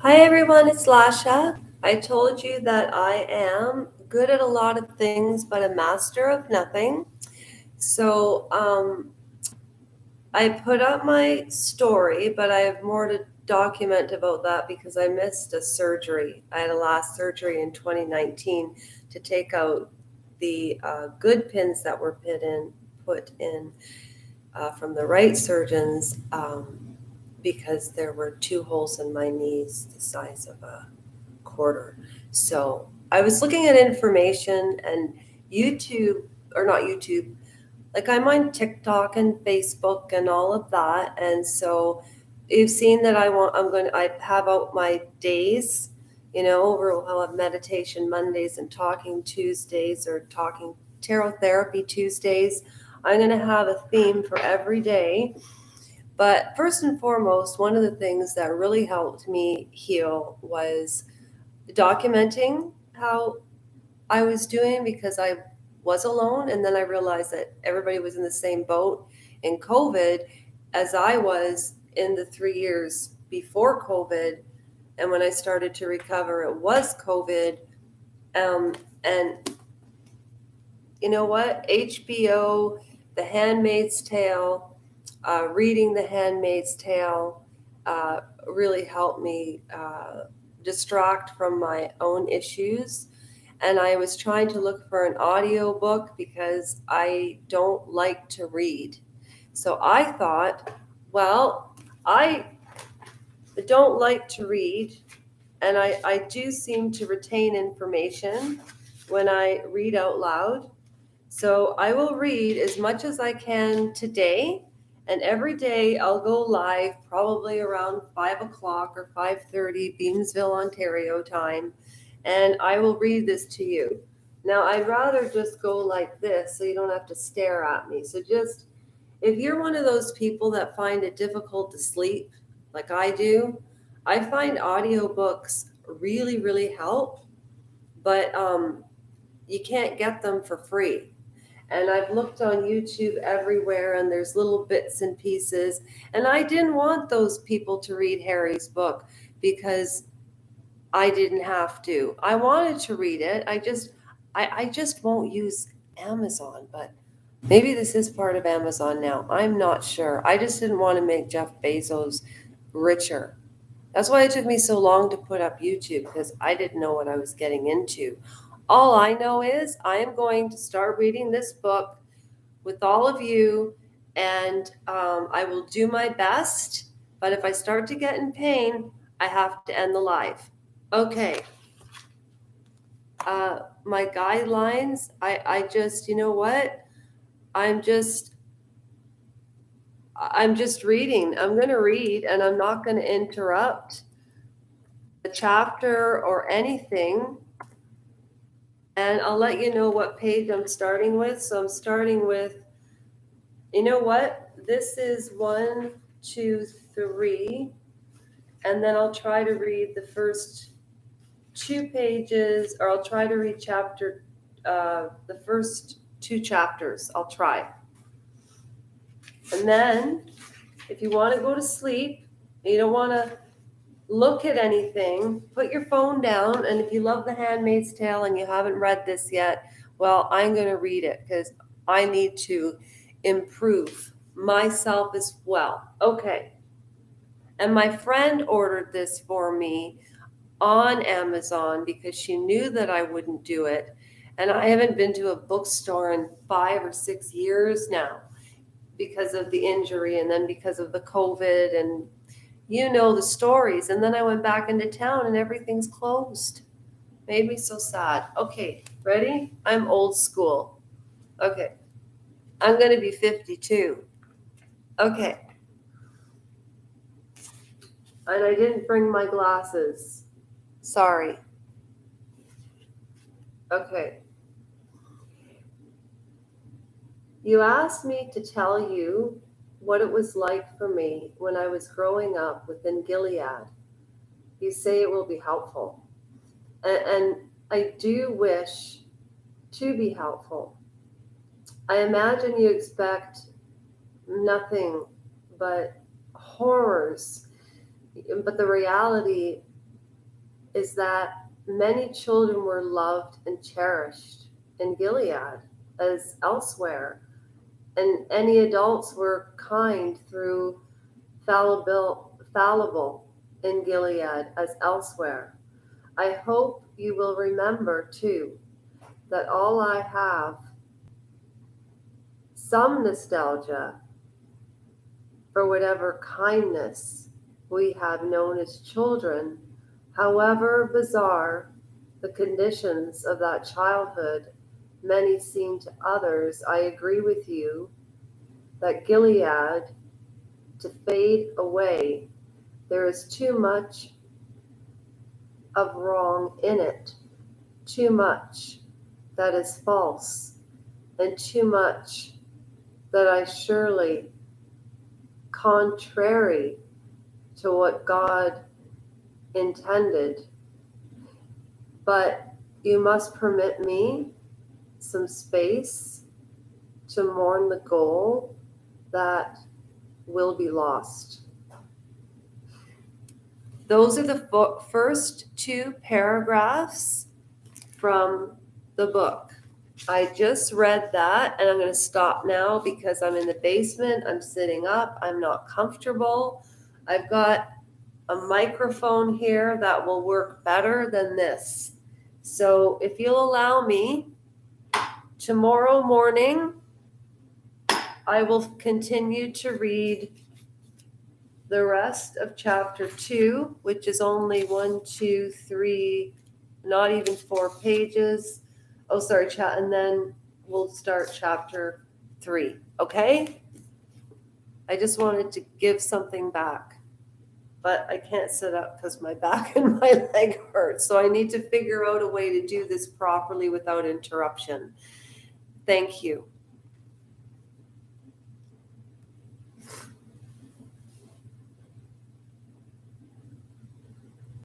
Hi everyone, it's Lasha. I told you that I am good at a lot of things, but a master of nothing. So I put up my story, but I have more to document about that because I missed a surgery. I had a last surgery in 2019 to take out the good pins that were put in from the right surgeons because there were two holes in my knees the size of a quarter. So I was looking at information and YouTube, or not YouTube, like I'm on TikTok and Facebook and all of that. And so you've seen that I have out my days, where we'll have meditation Mondays and talking Tuesdays or talking tarot therapy Tuesdays. I'm going to have a theme for every day. But first and foremost, one of the things that really helped me heal was documenting how I was doing because I was alone. And then I realized that everybody was in the same boat in COVID as I was in the 3 years before COVID. And when I started to recover, it was COVID. And you know what? HBO, The Handmaid's Tale, reading The Handmaid's Tale really helped me distract from my own issues. And I was trying to look for an audio book because I don't like to read. So I thought, well, I don't like to read, and I do seem to retain information when I read out loud. So I will read as much as I can today, and every day I'll go live probably around 5 o'clock or 5:30 Beamsville, Ontario time, and I will read this to you. Now I'd rather just go like this so you don't have to stare at me. So just if you're one of those people that find it difficult to sleep, like I do, I find audiobooks really help, but you can't get them for free. And I've looked on YouTube everywhere, and there's little bits and pieces. And I didn't want those people to read Harry's book because I didn't have to. I wanted to read it. I just won't use Amazon, but maybe this is part of Amazon now. I'm not sure. I just didn't want to make Jeff Bezos richer. That's why it took me so long to put up YouTube because I didn't know what I was getting into. All I know is I am going to start reading this book with all of you, and I will do my best. But if I start to get in pain, I have to end the live. Okay. My guidelines, I just, you know what? I'm just I'm just reading. I'm going to read and I'm not going to interrupt the chapter or anything. And I'll let you know what page I'm starting with. So I'm starting with, you know what? This is 1, 2, 3. And then I'll try to read the first 2 pages, or I'll try to read the first 2 chapters. I'll try. And then if you want to go to sleep, you don't want to look at anything, put your phone down. And if you love The Handmaid's Tale and you haven't read this yet, well, I'm going to read it because I need to improve myself as well. Okay. And my friend ordered this for me on Amazon because she knew that I wouldn't do it. And I haven't been to a bookstore in 5 or 6 years now because of the injury and then because of the COVID, and you know the stories. And then I went back into town and everything's closed. Made me so sad. Okay, ready? I'm old school. Okay, I'm going to be 52. Okay, and I didn't bring my glasses. Sorry. Okay. You asked me to tell you what it was like for me when I was growing up within Gilead. You say it will be helpful. And I do wish to be helpful. I imagine you expect nothing but horrors. But the reality is that many children were loved and cherished in Gilead as elsewhere, and any adults were kind through fallible in Gilead as elsewhere. I hope you will remember, too, that all I have some nostalgia for whatever kindness we have known as children, however bizarre the conditions of that childhood many seem to others. I agree with you that Gilead to fade away, there is too much of wrong in it, too much that is false, and too much that I surely contrary to what God intended. But you must permit me some space to mourn the goal that will be lost. Those are the first two paragraphs from the book. I just read that, and I'm going to stop now because I'm in the basement. I'm sitting up. I'm not comfortable. I've got a microphone here that will work better than this. So if you'll allow me, tomorrow morning, I will continue to read the rest of chapter 2, which is only 1, 2, 3, not even 4 pages. Oh, sorry, and then we'll start chapter 3, okay? I just wanted to give something back, but I can't sit up because my back and my leg hurt, so I need to figure out a way to do this properly without interruption. Thank you.